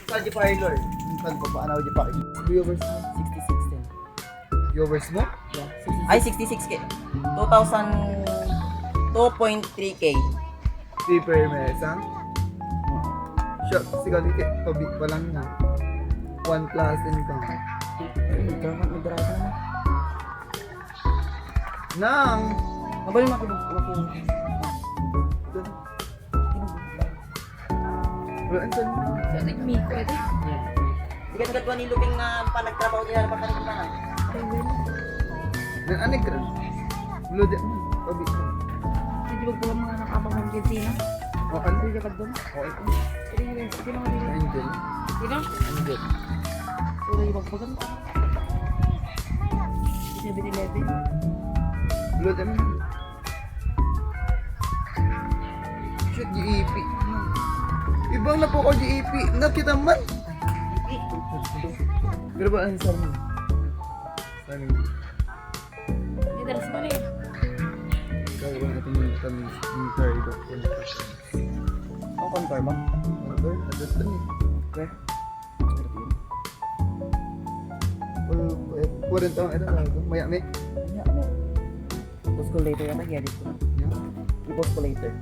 Sa di parlor. Minsan pa paano di pa. Viewers mo? 66 Viewers mo? Ay, 66K. 2,002.3K. Di per mesa. Siya, sigali kay pabi pa lang na. 1 plus din ka. Nagdraga na. Nang! Mabalik makibog. Wala ang saan mo? Hindi ka nagatuwa ni Luping na panagtrabaho nila na pagkalimutan. Nang anig ka? Wala di mo. Pabi mo. Hindi ba buwan mga nakabang ng Argentina? Okay. Hindi ka ba doon? Okay. Sige mga nila. Angel. Sino? Angel. Puro yung magbagan. 7-Eleven. Wala di mo. Shit, GEP. Ibang na po ko GEP. Nakita man. Pero ba ang saan mo? Saan mo? Hindi dalas mo rin. Gagawa natin yung tamis. Yung curry ko. Ang confirm ba? Order? Address lang eh. Where? Pwede taong ito na ito. Maya may. Post ko later yan. Mag-edit ko. I-post ko later.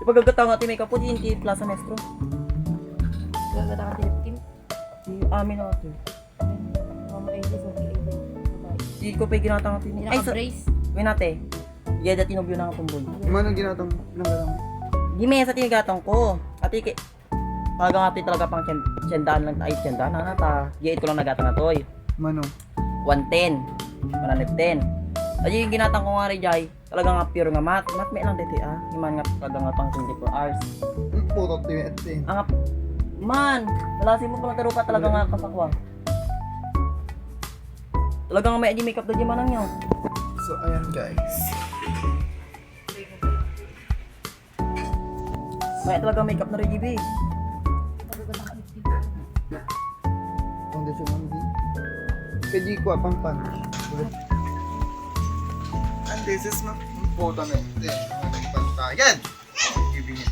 Ipagagataw nga timay ka po din kay Plaza Maestro. Gagata ka team. Si amin ako to. Mama Ages, okay. Di ko pa ginatang nga timay. Hindi Ay, so, naka-brace. winate. Yada tinubyo na nga tumbol. Manong ginatang lang lang. Di may sa tinigatang ko. Ati kay talaga nga talaga pang tsendahan lang ay tsendahan na ta. Gate ko lang nagatang na toy. Manong. 110. 110. Ay yung ginatang ko nga rin jay. Talaga nga pure nga mat. Mat may lang dito ah. Himan nga talaga nga pang 24 hours. Puro tiwet eh. Ang man, lalasin mo pala taro pa talaga nga kasakwa. Talaga nga may adi makeup na di manang yun. So ayan guys. May talaga makeup na rin GB. Foundation ang di. Pwede ko apang pan. And this is my photo na. Pantayan. Giving it.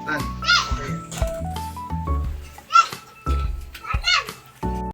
Done.